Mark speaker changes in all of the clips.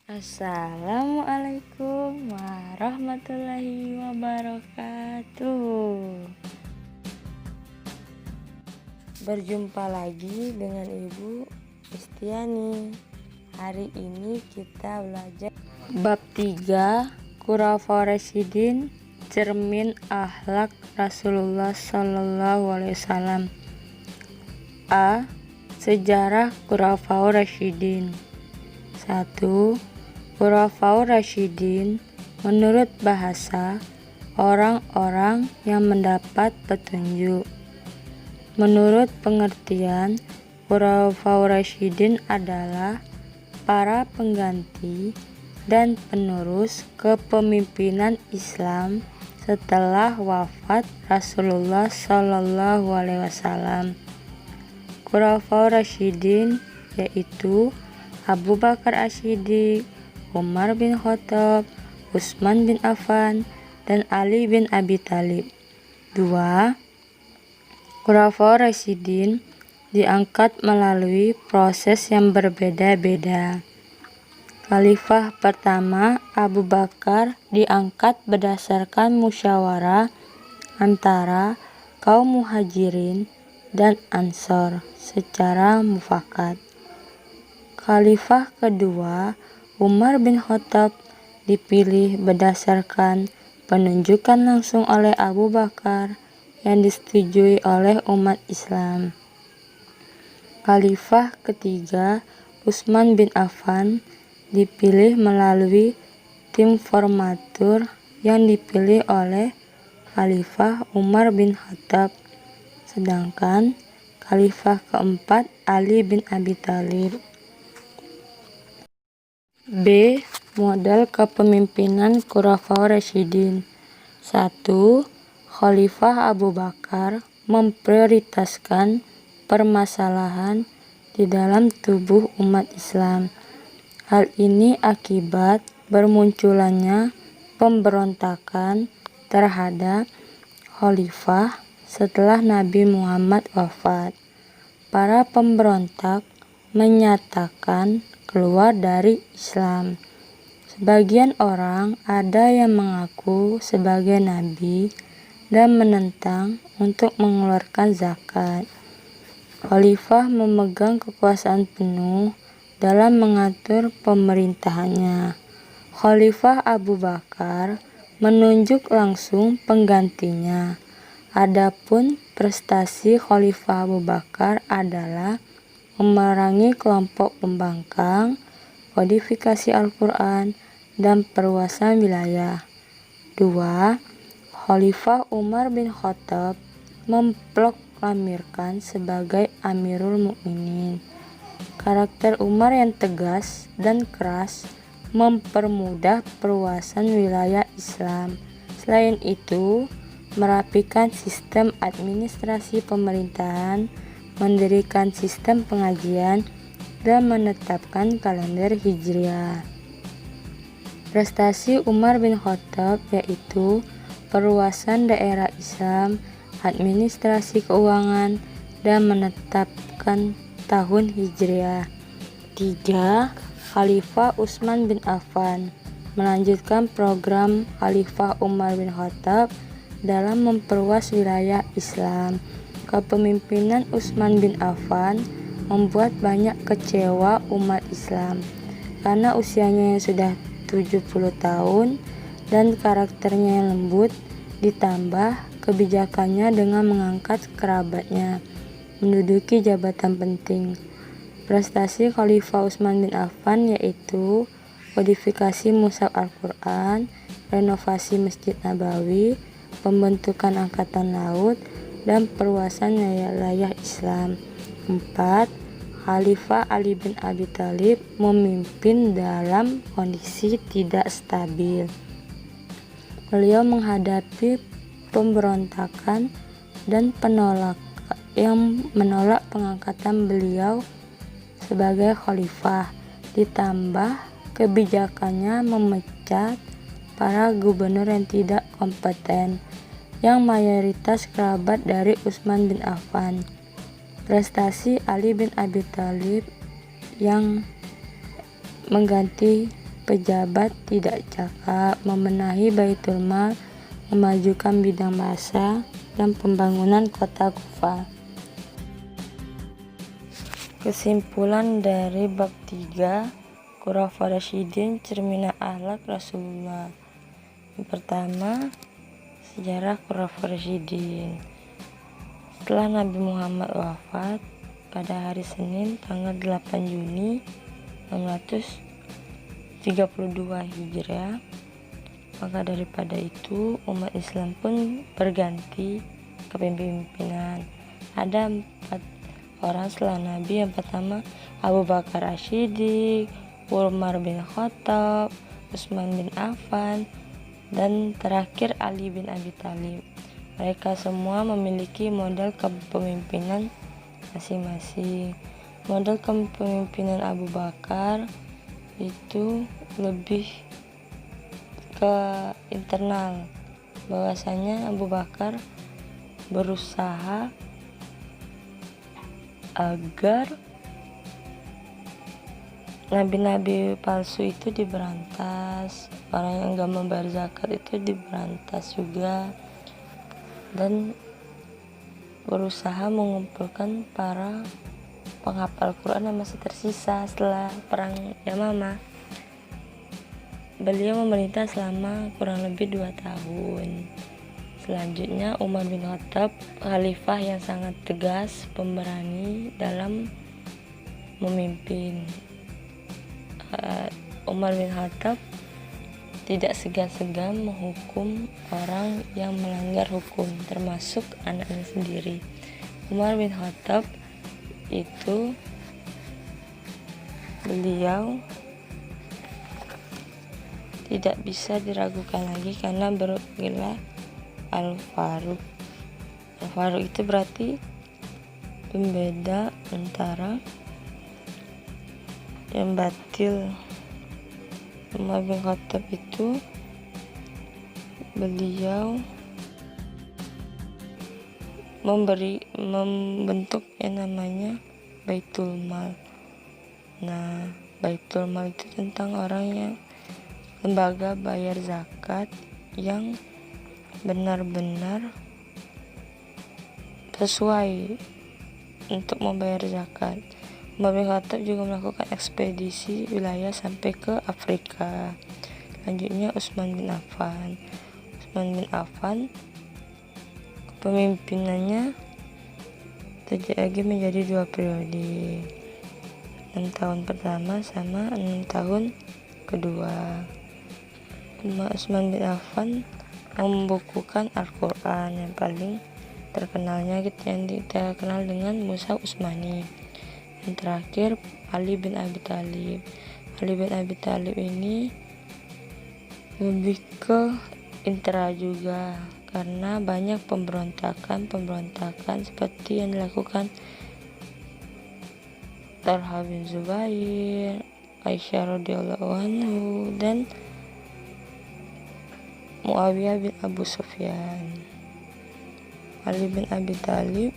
Speaker 1: Assalamualaikum warahmatullahi wabarakatuh. Berjumpa lagi dengan Ibu Istiani. Hari ini kita belajar bab 3 Khulafaur Rasyidin, cermin akhlak Rasulullah Sallallahu Alaihi Wasallam. A. Sejarah Khulafaur Rasyidin. 1. Khulafaur Rasyidin menurut bahasa orang-orang yang mendapat petunjuk. Menurut pengertian, Khulafaur Rasyidin adalah para pengganti dan penerus kepemimpinan Islam setelah wafat Rasulullah Sallallahu Alaihi Wasallam. Khulafaur Rasyidin yaitu Abu Bakar As-Siddiq, Umar bin Khattab, Utsman bin Affan, dan Ali bin Abi Thalib. 2. Khulafaur Rasyidin diangkat melalui proses yang berbeda-beda. Khalifah pertama Abu Bakar diangkat berdasarkan musyawarah antara kaum Muhajirin dan Ansor secara mufakat. Khalifah kedua Umar bin Khattab dipilih berdasarkan penunjukan langsung oleh Abu Bakar yang disetujui oleh umat Islam. Khalifah ketiga Utsman bin Affan dipilih melalui tim formatur yang dipilih oleh Khalifah Umar bin Khattab. Sedangkan Khalifah keempat Ali bin Abi Thalib. B. Model kepemimpinan Khulafaur Rasyidin. 1. Khalifah Abu Bakar memprioritaskan permasalahan di dalam tubuh umat Islam. Hal ini akibat bermunculannya pemberontakan terhadap khalifah setelah Nabi Muhammad wafat. Para pemberontak menyatakan keluar dari Islam. Sebagian orang ada yang mengaku sebagai nabi dan menentang untuk mengeluarkan zakat. Khalifah memegang kekuasaan penuh dalam mengatur pemerintahannya. Khalifah Abu Bakar menunjuk langsung penggantinya. Adapun prestasi Khalifah Abu Bakar adalah memerangi kelompok pembangkang, kodifikasi Al-Quran, dan perluasan wilayah. 2. Khalifah Umar bin Khattab memproklamirkan sebagai Amirul Mukminin. Karakter Umar yang tegas dan keras mempermudah perluasan wilayah Islam. Selain itu, merapikan sistem administrasi pemerintahan, mendirikan sistem pengajian, dan menetapkan kalender Hijriah. Prestasi Umar bin Khattab yaitu perluasan daerah Islam, administrasi keuangan, dan menetapkan tahun Hijriah. 3. Khalifah Utsman bin Affan melanjutkan program Khalifah Umar bin Khattab dalam memperluas wilayah Islam. Kepemimpinan Utsman bin Affan membuat banyak kecewa umat Islam karena usianya yang sudah 70 tahun dan karakternya yang lembut, ditambah kebijakannya dengan mengangkat kerabatnya menduduki jabatan penting. Prestasi Khalifah Utsman bin Affan yaitu kodifikasi mushaf Al-Quran, renovasi Masjid Nabawi, pembentukan angkatan laut, dan perluasan wilayah Islam. 4. Khalifah Ali bin Abi Thalib memimpin dalam kondisi tidak stabil. Beliau menghadapi pemberontakan dan menolak pengangkatan beliau sebagai khalifah. Ditambah kebijakannya memecat para gubernur yang tidak kompeten, yang mayoritas kerabat dari Utsman bin Affan. Prestasi Ali bin Abi Thalib yang mengganti pejabat tidak cakap, membenahi Baitul Mal, memajukan bidang bahasa, dan pembangunan kota Kufa. Kesimpulan dari bab 3, Khulafaur Rasyidin, cerminan akhlak Rasulullah. Yang pertama, sejarah Khulafaur Rasyidin. Setelah Nabi Muhammad wafat pada hari Senin tanggal 8 Juni 632 Hijriah, maka daripada itu umat Islam pun berganti kepemimpinan. Ada 4 orang setelah Nabi. Yang pertama Abu Bakar As-Siddiq, Umar bin Khattab, Utsman bin Affan, dan terakhir Ali bin Abi Thalib. Mereka semua memiliki model kepemimpinan masing-masing. Model kepemimpinan Abu Bakar itu lebih ke internal, bahwasanya Abu Bakar berusaha agar nabi-nabi palsu itu diberantas, orang yang gak membayar zakat itu diberantas juga, dan berusaha mengumpulkan para penghafal Quran yang masih tersisa setelah perang Yamamah. Beliau memerintah selama kurang lebih 2 tahun. Selanjutnya Umar bin Khattab, khalifah yang sangat tegas, pemberani dalam memimpin. Umar bin Khattab tidak segan-segan menghukum orang yang melanggar hukum, termasuk anaknya sendiri. Umar bin Khattab itu beliau tidak bisa diragukan lagi karena bergelar Al-Faruq. Al-Faruq itu berarti pembeda antara yang batil. Umar bin Khattab itu beliau membentuk yang namanya Baitul Mal. Nah, Baitul Mal itu tentang orang yang lembaga bayar zakat yang benar-benar sesuai untuk membayar zakat. Umar bin Khattab juga melakukan ekspedisi wilayah sampai ke Afrika. Selanjutnya Utsman bin Affan. Utsman bin Affan kepemimpinannya terbagi menjadi 2 periode, 6 tahun pertama sama 6 tahun kedua. Utsman bin Affan membukukan Al-Quran, yang paling terkenalnya yang kita kenal dengan Mushaf Utsmani. Yang terakhir Ali bin Abi Thalib. Ali bin Abi Thalib ini lebih ke intra juga, karena banyak pemberontakan seperti yang dilakukan Talha bin Zubair, Aisyah radhiyallahu anhu, dan Muawiyah bin Abu Sufyan. Ali bin Abi Thalib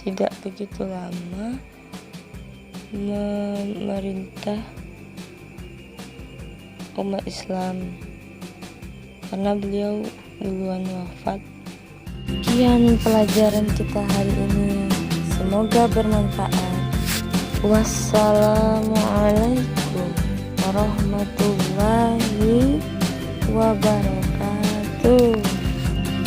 Speaker 1: tidak begitu lama memerintah umat Islam karena beliau duluan wafat. Sekian pelajaran kita hari ini, semoga bermanfaat. Wassalamualaikum warahmatullahi wabarakatuh.